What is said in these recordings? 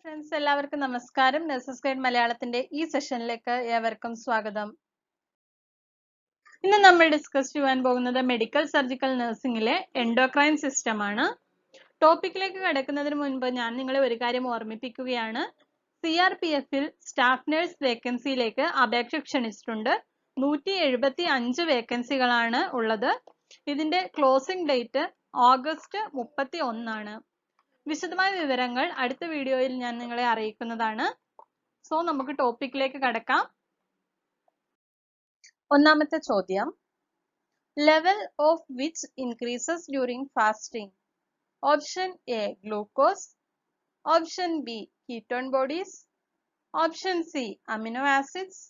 Friends എല്ലാവർക്കും നമസ്കാരം. Nurses guide മലയാളത്തിന്റെ ഈ സെഷനിലേക്ക് ഏവർക്കും സ്വാഗതം. ഇന്ന് നമ്മൾ ഡിസ്കസ് ചെയ്യാൻ പോകുന്നത് മെഡിക്കൽ സർജിക്കൽ നഴ്സിംഗിലെ എൻഡോക്രൈൻ സിസ്റ്റം ആണ്. ടോപ്പിക്കിലേക്ക് കടക്കുന്നതിന് മുൻപ് ഞാൻ നിങ്ങളെ ഒരു കാര്യം ഓർമ്മിപ്പിക്കുകയാണ്. CRPF-ൽ സ്റ്റാഫ് നഴ്സ് വേക്കൻസിയിലേക്ക് അപേക്ഷ ക്ഷണിച്ചിട്ടുണ്ട്. 175 വേക്കൻസികളാണ് ഉള്ളത്. ഇതിന്റെ ക്ലോസിംഗ് ഡേറ്റ് ഓഗസ്റ്റ് 31 ആണ്. വിശദമായ വിവരങ്ങൾ അടുത്ത വീഡിയോയിൽ ഞാൻ നിങ്ങളെ അറിയിക്കുന്നതാണ്. സോ നമുക്ക് ടോപ്പിക്കിലേക്ക് കടക്കാം. ഒന്നാമത്തെ ചോദ്യം, level of which increases during fasting? Option A glucose, option B ketone bodies, option C amino acids,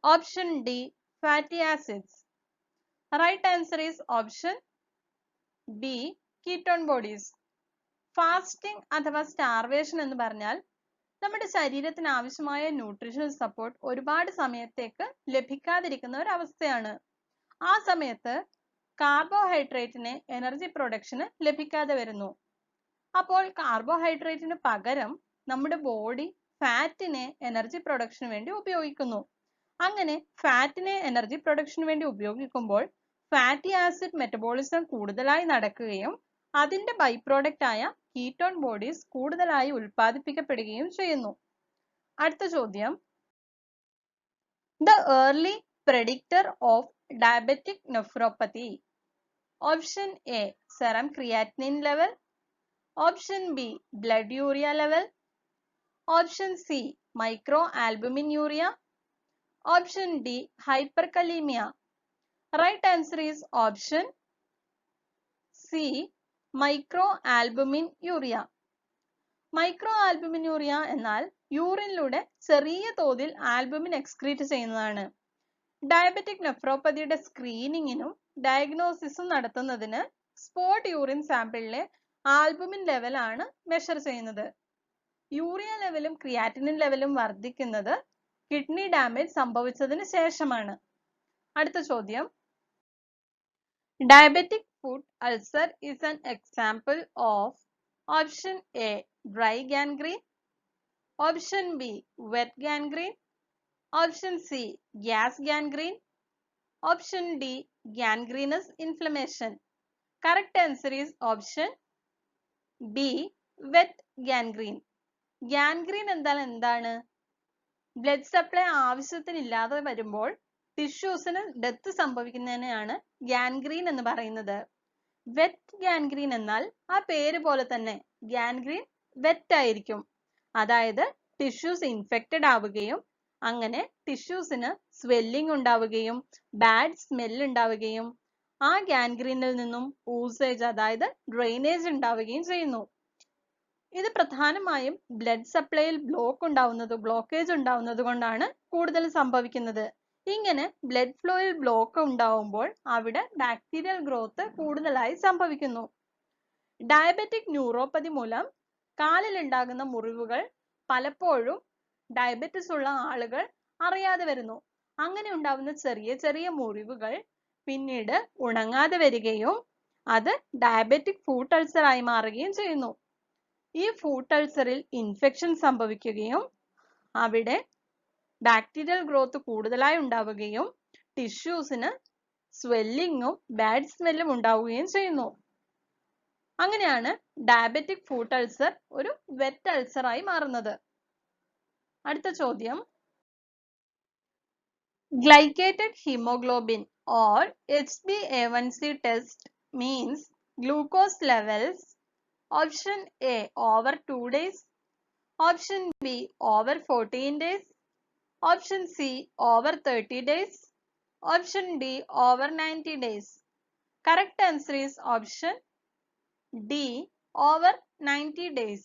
option D fatty acids. Right answer is option B ketone bodies. Fasting അഥവാ സ്റ്റാർവേഷൻ എന്ന് പറഞ്ഞാൽ നമ്മുടെ ശരീരത്തിന് ആവശ്യമായ ന്യൂട്രീഷണൽ സപ്പോർട്ട് ഒരുപാട് സമയത്തേക്ക് ലഭിക്കാതിരിക്കുന്ന ഒരു അവസ്ഥയാണ്. ആ സമയത്ത് കാർബോഹൈഡ്രേറ്റിന് എനർജി പ്രൊഡക്ഷന് ലഭിക്കാതെ വരുന്നു. അപ്പോൾ കാർബോഹൈഡ്രേറ്റിന് പകരം നമ്മുടെ ബോഡി ഫാറ്റിനെ എനർജി പ്രൊഡക്ഷന് വേണ്ടി ഉപയോഗിക്കുന്നു. അങ്ങനെ ഫാറ്റിനെ എനർജി പ്രൊഡക്ഷന് വേണ്ടി ഉപയോഗിക്കുമ്പോൾ ഫാറ്റി ആസിഡ് മെറ്റബോളിസം കൂടുതലായി നടക്കുകയും അതിന്റെ ബൈ പ്രോഡക്റ്റ് ആയ കീറ്റോൺ ബോഡീസ് കൂടുതലായി ഉൽപ്പാദിപ്പിക്കപ്പെടുകയും ചെയ്യുന്നു. അടുത്ത ചോദ്യം, the early predictor of diabetic nephropathy. Option A serum creatinine level, option B blood urea level, option C microalbuminuria, option D hyperkalaemia. Right answer is option C microalbuminuria. Microalbuminuria എന്നാൽ യൂറിനിലൂടെ ചെറിയ തോതിൽ albumin excrete ചെയ്യുന്നതാണ്. Diabetic നെഫ്രോപ്പതിയുടെ സ്ക്രീനിങ്ങിനും ഡയഗ്നോസിസും നടത്തുന്നതിന് spot urine സാമ്പിളിലെ ആൽബുമിൻ ലെവലാണ് മെഷർ ചെയ്യുന്നത്. യൂറിയ ലെവലും ക്രിയാറ്റിനിൻ ലെവലും വർദ്ധിക്കുന്നത് കിഡ്നി ഡാമേജ് സംഭവിച്ചതിന് ശേഷമാണ്. അടുത്ത ചോദ്യം, diabetic foot ulcer is an example of option A dry gangrene, option B wet gangrene, option C gas gangrene, option D gangrenous inflammation. Correct answer is option B wet gangrene. Gangrene എന്താണ്? Blood supply ആവശ്യത്തിനില്ലാതെ വരുമ്പോൾ ടിഷ്യൂസിന് death സംഭവിക്കുന്നതിനെയാണ് gangrene എന്ന് പറയുന്നത്. Wet gangrene എന്നാൽ ആ പേര് പോലെ തന്നെ gangrene wet ആയിരിക്കും. അതായത് ടിഷ്യൂസ് ഇൻഫെക്റ്റഡ് ആവുകയും അങ്ങനെ ടിഷ്യൂസിന് സ്വെല്ലിംഗ് ഉണ്ടാവുകയും ബാഡ് സ്മെൽ ഉണ്ടാവുകയും ആ ഗാൻഗ്രീനിൽ നിന്നും ഊസേജ് അതായത് ഡ്രെയിനേജ് ഉണ്ടാവുകയും ചെയ്യുന്നു. ഇത് പ്രധാനമായും ബ്ലഡ് സപ്ലൈയിൽ ബ്ലോക്കേജ് ഉണ്ടാവുന്നത് കൊണ്ടാണ് കൂടുതൽ സംഭവിക്കുന്നത്. ഇങ്ങനെ ബ്ലഡ് ഫ്ലോയിൽ ബ്ലോക്ക് ഉണ്ടാവുമ്പോൾ അവിടെ ബാക്ടീരിയൽ ഗ്രോത്ത് കൂടുതലായി സംഭവിക്കുന്നു. ഡയബറ്റിക് ന്യൂറോപ്പതി മൂലം കാലിൽ ഉണ്ടാകുന്ന മുറിവുകൾ പലപ്പോഴും ഡയബറ്റിസ് ഉള്ള ആളുകൾ അറിയാതെ വരുന്നു. അങ്ങനെ ഉണ്ടാവുന്ന ചെറിയ ചെറിയ മുറിവുകൾ പിന്നീട് ഉണങ്ങാതെ വരികയും അത് ഡയബറ്റിക് ഫൂട്ട് അൾസർ ആയി മാറുകയും ചെയ്യുന്നു. ഈ ഫൂട്ട് അൾസറിൽ ഇൻഫെക്ഷൻ സംഭവിക്കുകയും അവിടെ ബാക്ടീരിയൽ ഗ്രോത്ത് കൂടുതലായി ഉണ്ടാവുകയും ടിഷ്യൂസിന് സ്വെല്ലിങ്ങും ബാഡ് സ്മെല്ലും ഉണ്ടാവുകയും ചെയ്യുന്നു. അങ്ങനെയാണ് ഡയബറ്റിക് ഫൂട്ട് അൾസർ ഒരു വെറ്റ് അൾസർ ആയി മാറുന്നത്. അടുത്ത ചോദ്യം, glycated haemoglobin or HbA1c test means glucose levels. Option A over 2 days, option B over 14 days, option C over 30 days, option D over 90 days. Correct answer is option D over 90 days.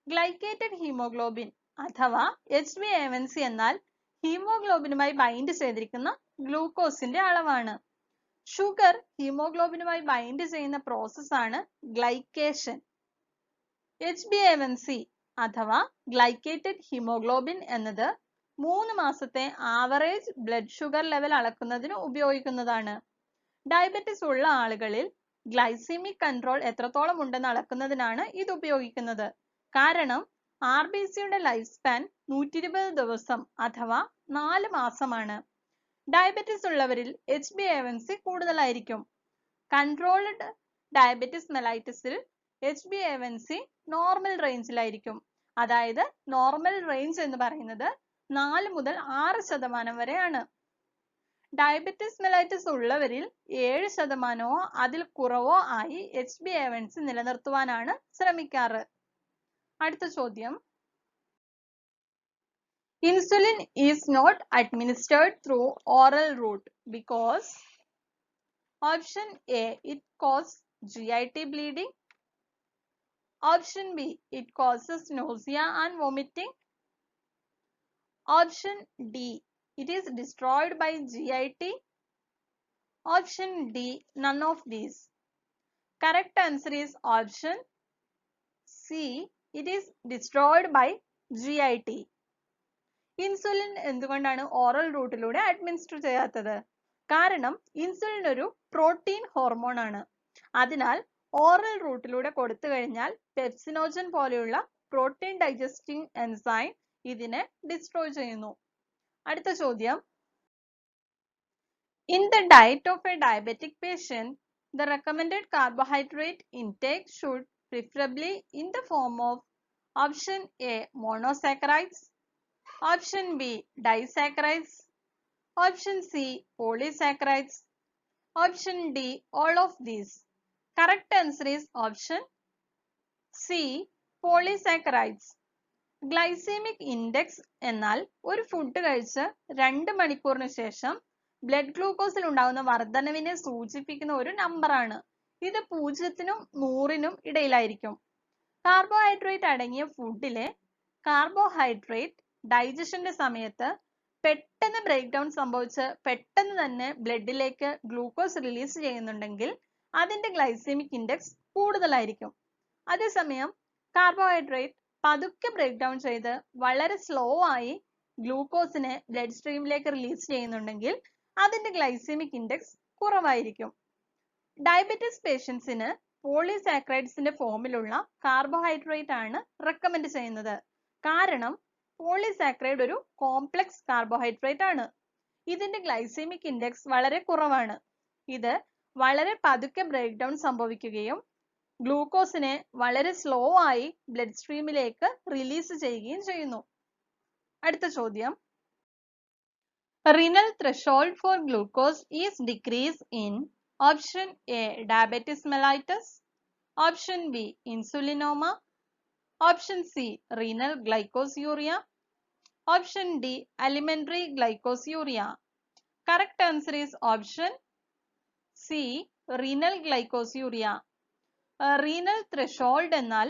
Glycated hemoglobin അഥവാ HbA1c എന്നാൽ ഹീമോഗ്ലോബിനുമായി bind ചെയ്തിരിക്കുന്ന ഗ്ലൂക്കോസിന്റെ അളവാണ്. Sugar ഹീമോഗ്ലോബിനുമായി bind ചെയ്യുന്ന പ്രോസസ്സാണ് glycation. HbA1c അഥവാ glycated haemoglobin എന്നത് 3 മാസത്തെ average blood sugar level അളക്കുന്നതിന് ഉപയോഗിക്കുന്നതാണ്. ഡയബറ്റിസ് ഉള്ള ആളുകളിൽ ഗ്ലൈസീമിക് കൺട്രോൾ എത്രത്തോളം ഉണ്ടെന്ന് അളക്കുന്നതിനാണ് ഇത് ഉപയോഗിക്കുന്നത്. കാരണം RBCയുടെ ലൈഫ് സ്പാൻ 120 ദിവസം അഥവാ 4 മാസമാണ്. ഡയബറ്റിസ് ഉള്ളവരിൽ HbA1c കൂടുതലായിരിക്കും. കൺട്രോൾഡ് ഡയബറ്റിസ് മെലൈറ്റസിൽ HbA1c നോർമൽ റേഞ്ചിലായിരിക്കും. അതായത് നോർമൽ റേഞ്ച് എന്ന് പറയുന്നത് 4 മുതൽ 6% വരെയാണ്. ഡയബറ്റിസ് മെലൈറ്റസ് ഉള്ളവരിൽ 7%ഓ അതിൽ കുറവോ ആയി HbA1c നിലനിർത്തുവാനാണ് ശ്രമിക്കാറ്. അടുത്ത ചോദ്യം, insulin is not administered through oral route because option A it cause GIT bleeding, option B it causes nausea and vomiting, option D it is destroyed by GIT, option D none of these. Correct answer is option C, it is destroyed by GIT. Insulin എന്തുകൊണ്ടാണ് oral റൂട്ടിലൂടെ administer ചെയ്യാത്തത്? കാരണം insulin ഒരു protein hormone ആണ്. അതിനാൽ oral റൂട്ടിലൂടെ കൊടുത്തു കഴിഞ്ഞാൽ pepsinogen പോലെയുള്ള protein digesting enzyme ഇതിനെ ഡിസ്ട്രോയ് ചെയ്യുന്നു. അടുത്ത ചോദ്യം, in the diet of a diabetic patient, the recommended carbohydrate intake should preferably in the form of option A monosaccharides, option B disaccharides, option C polysaccharides, option D all of these. Correct answer is option C polysaccharides. Glycaemic index എന്നാൽ ഒരു food കഴിച്ച് 2 മണിക്കൂറിന് ശേഷം blood ഗ്ലൂക്കോസിൽ ഉണ്ടാകുന്ന വർധനവിനെ സൂചിപ്പിക്കുന്ന ഒരു നമ്പറാണ്. ഇത് 0-നും 100-നും ഇടയിലായിരിക്കും. കാർബോഹൈഡ്രേറ്റ് അടങ്ങിയ ഫുഡിലെ കാർബോഹൈഡ്രേറ്റ് ഡൈജഷന്റെ സമയത്ത് പെട്ടെന്ന് ബ്രേക്ക് ഡൗൺ സംഭവിച്ച് പെട്ടെന്ന് തന്നെ ബ്ലഡിലേക്ക് ഗ്ലൂക്കോസ് റിലീസ് ചെയ്യുന്നുണ്ടെങ്കിൽ അതിന്റെ ഗ്ലൈസീമിക് ഇൻഡെക്സ് കൂടുതലായിരിക്കും. അതേസമയം കാർബോഹൈഡ്രേറ്റ് പതുക്കെ ബ്രേക്ക് ഡൗൺ ചെയ്ത് വളരെ സ്ലോ ആയി ഗ്ലൂക്കോസിനെ ബ്ലഡ് സ്ട്രീമിലേക്ക് റിലീസ് ചെയ്യുന്നുണ്ടെങ്കിൽ അതിന്റെ ഗ്ലൈസീമിക് ഇൻഡെക്സ് കുറവായിരിക്കും. ഡയബറ്റിസ് പേഷ്യൻസിന് പോളിസാക്കറൈഡ്സിന്റെ ഫോമിലുള്ള കാർബോഹൈഡ്രേറ്റ് ആണ് റെക്കമെൻഡ് ചെയ്യുന്നത്. കാരണം പോളിസാക്കറൈഡ് ഒരു കോംപ്ലക്സ് കാർബോഹൈഡ്രേറ്റ് ആണ്. ഇതിന്റെ ഗ്ലൈസീമിക് ഇൻഡെക്സ് വളരെ കുറവാണ്. ഇത് വളരെ പതുക്കെ ബ്രേക്ക് ഡൗൺ സംഭവിക്കുകയും ഗ്ലൂക്കോസിനെ വളരെ സ്ലോ ആയി ബ്ലഡ് സ്ട്രീമിലേക്ക് റിലീസ് ചെയ്യുകയും ചെയ്യുന്നു. അടുത്ത ചോദ്യം, renal threshold for glucose is decreased in option A diabetes mellitus, option B insulinoma, option C renal glycosuria, option D alimentary glycosuria. Correct answer is option C renal glycosuria. Renal threshold എന്നാൽ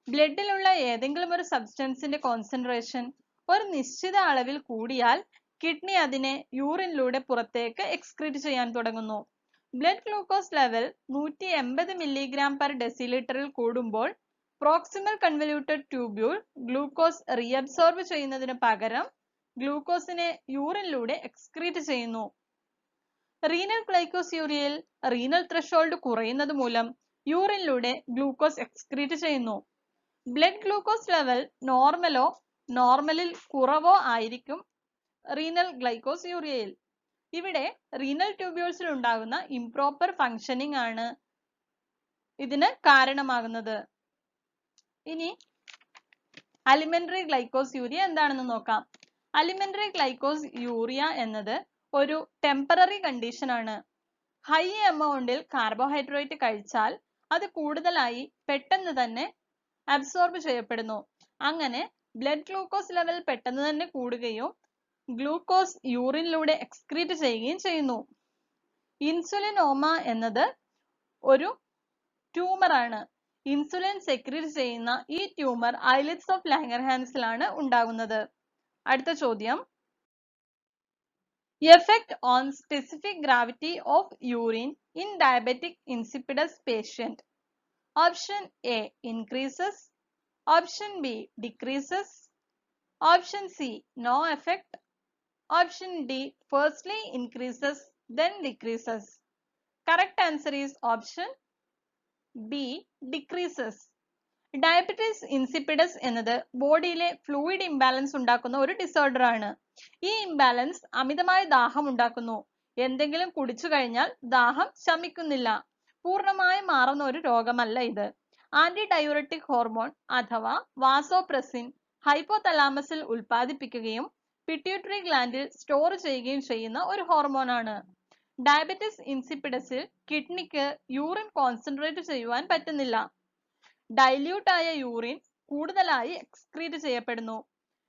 ബ്ലഡിലുള്ള ഏതെങ്കിലും ഒരു സബ്സ്റ്റൻസിന്റെ concentration ഒരു നിശ്ചിത അളവിൽ കൂടിയാൽ kidney അതിനെ യൂറിനിലൂടെ പുറത്തേക്ക് excrete ചെയ്യാൻ തുടങ്ങുന്നു. ബ്ലഡ് ഗ്ലൂക്കോസ് ലെവൽ 180 mg/dL കൂടുമ്പോൾ proximal convoluted tubule glucose reabsorb ചെയ്യുന്നതിന് പകരം ഗ്ലൂക്കോസിനെ യൂറിനിലൂടെ എക്സ്ക്രീറ്റ് ചെയ്യുന്നു. റീനൽ ഗ്ലൈക്കോസ്യൂരിയയിൽ റീനൽ ത്രെഷോൾഡ് കുറയുന്നത് മൂലം യൂറിനിലൂടെ ഗ്ലൂക്കോസ് എക്സ്ക്രീറ്റ് ചെയ്യുന്നു. ബ്ലഡ് ഗ്ലൂക്കോസ് ലെവൽ നോർമലോ നോർമലിൽ കുറവോ ആയിരിക്കും റീനൽ ഗ്ലൈക്കോസ്യൂരിയയിൽ. ഇവിടെ റീനൽ ട്യൂബ്യൂൾസിൽ ഉണ്ടാകുന്ന ഇംപ്രോപ്പർ ഫങ്ഷനിങ് ആണ് ഇതിന് കാരണമാകുന്നത്. ഇനി അലിമെന്ററി ഗ്ലൈക്കോസ്യൂരിയ എന്താണെന്ന് നോക്കാം. അലിമെന്ററി ഗ്ലൈക്കോസ്യൂരിയ എന്നത് ഒരു ടെമ്പററി കണ്ടീഷൻ ആണ്. ഹൈ എമൗണ്ടിൽ കാർബോഹൈഡ്രേറ്റ് കഴിച്ചാൽ അത് കൂടുതലായി പെട്ടെന്ന് തന്നെ അബ്സോർബ് ചെയ്യപ്പെടുന്നു. അങ്ങനെ ബ്ലഡ് ഗ്ലൂക്കോസ് ലെവൽ പെട്ടെന്ന് തന്നെ കൂടുകയും ഗ്ലൂക്കോസ് യൂറിനിലൂടെ എക്സ്ക്രീറ്റ് ചെയ്യുകയും ചെയ്യുന്നു. ഇൻസുലിനോമ എന്നത് ഒരു ട്യൂമർ ആണ്. ഇൻസുലിൻ സെക്രീറ്റ് ചെയ്യുന്ന ഈ ട്യൂമർ ഐലിറ്റ്സ് ഓഫ് ലാംഗർഹാൻസിലാണ് ഉണ്ടാകുന്നത്. അടുത്ത ചോദ്യം, effect on specific gravity of urine in diabetic insipidus patient. Option A increases, option B decreases, option C no effect, option D firstly increases then decreases. Correct answer is option B decreases. Diabetes insipidus എന്നത് ബോഡിയിലെ fluid imbalance ഉണ്ടാക്കുന്ന ഒരു disorder ആണ്. ഈ imbalance അമിതമായ ദാഹം ഉണ്ടാക്കുന്നു. എന്തെങ്കിലും കുടിച്ചു കഴിഞ്ഞാൽ ദാഹം ശമിക്കുന്നില്ല. പൂർണ്ണമായും മാറുന്ന ഒരു രോഗമല്ല ഇത്. ആന്റി ഡയൂററ്റിക് ഹോർമോൺ അഥവാ വാസോപ്രസിൻ ഹൈപ്പോതലാമസിൽ ഉൽപ്പാദിപ്പിക്കുകയും പിറ്റ്യൂട്ടറി ഗ്ലാൻഡിൽ സ്റ്റോർ ചെയ്യുകയും ചെയ്യുന്ന ഒരു ഹോർമോണാണ്. ഡയബറ്റിസ് ഇൻസിപ്പിഡസിൽ കിഡ്നിക്ക് യൂറിൻ കോൺസെൻട്രേറ്റ് ചെയ്യുവാൻ പറ്റുന്നില്ല. ഡൈല്യൂട്ട് ആയ യൂറിൻ കൂടുതലായി എക്സ്ക്രീറ്റ് ചെയ്യപ്പെടുന്നു.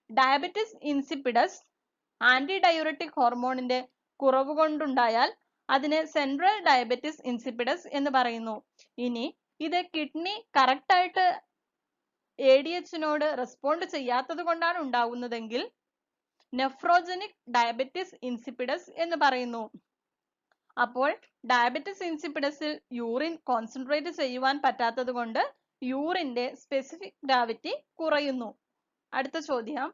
ഡയബറ്റിസ് ഇൻസിപ്പിഡസ് ആന്റി ഡയൂററ്റിക് ഹോർമോണിന്റെ കുറവ് കൊണ്ടുണ്ടായാൽ അതിനെ സെൻട്രൽ ഡയബറ്റിസ് ഇൻസിപ്പിഡസ് എന്ന് പറയുന്നു. ഇനി ഇത് കിഡ്നി കറക്റ്റ് ആയിട്ട് ADHനോട് റെസ്പോണ്ട് ചെയ്യാത്തത് കൊണ്ടാണ് ഉണ്ടാവുന്നതെങ്കിൽ നെഫ്രോജനിക് ഡയബറ്റിസ് ഇൻസിപ്പിഡസ് എന്ന് പറയുന്നു. അപ്പോൾ ഡയബറ്റിസ് ഇൻസിപ്പിഡസിൽ യൂറിൻ കോൺസെൻട്രേറ്റ് ചെയ്യുവാൻ പറ്റാത്തത് കൊണ്ട് യൂറിന്റെ സ്പെസിഫിക് ഗ്രാവിറ്റി കുറയുന്നു. അടുത്ത ചോദ്യം,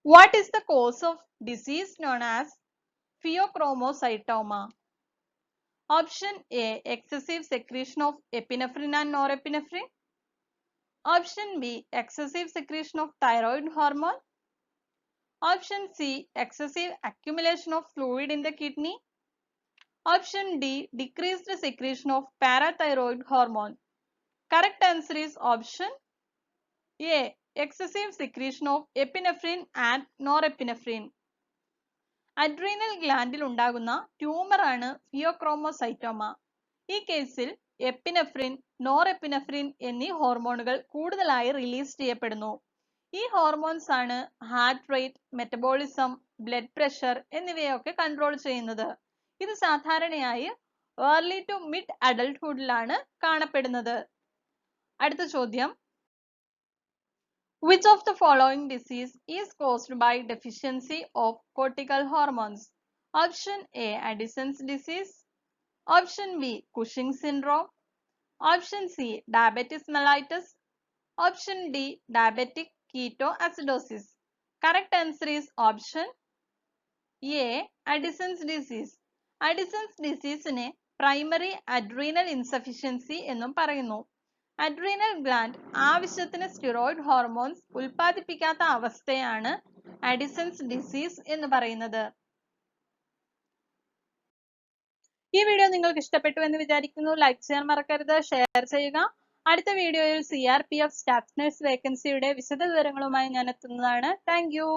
what is the cause of disease known as phaeochromocytoma? Option A excessive secretion of epinephrine and norepinephrine. Option B excessive secretion of thyroid hormone. Option C excessive accumulation of fluid in the kidney. Option D decreased secretion of parathyroid hormone. Correct answer is option A excessive secretion of epinephrine and norepinephrine. Adrenal ഗ്ലാൻഡിൽ ഉണ്ടാകുന്ന tumour ആണ് phaeochromocytoma. ഈ കേസിൽ epinephrine, norepinephrine എന്നീ ഹോർമോണുകൾ കൂടുതലായി release ചെയ്യപ്പെടുന്നു. ഈ ഹോർമോൺസ് ആണ് heart rate, metabolism, blood pressure എന്നിവയൊക്കെ കൺട്രോൾ ചെയ്യുന്നത്. ഇത് സാധാരണയായി ഏർലി ടു മിഡ് അഡൾട്ട്ഹുഡിലാണ് കാണപ്പെടുന്നത്. അടുത്ത ചോദ്യം, which of the following disease is caused by deficiency of cortical hormones? Option A Addison's disease. Option B Cushing syndrome. Option C diabetes mellitus. Option D diabetic ketoacidosis. Correct answer is option A Addison's disease. Addison's disease-നെ primary adrenal insufficiency എന്നും പറയുന്നു. Adrenal gland ആവശ്യത്തിന് steroid hormones ഉൽപ്പാദിപ്പിക്കാത്ത അവസ്ഥയാണ് Addison's disease എന്ന് പറയുന്നത്. ഈ video നിങ്ങൾക്ക് ഇഷ്ടപ്പെട്ടു എന്ന് വിചാരിക്കുന്നു. ലൈക്ക് ചെയ്യാൻ മറക്കരുത്, ഷെയർ ചെയ്യുക. അടുത്ത വീഡിയോയിൽ CRPF സ്റ്റാഫ് നഴ്സ് വേക്കൻസിയുടെ വിശദ വിവരങ്ങളുമായി ഞാൻ എത്തുന്നതാണ്. Thank you.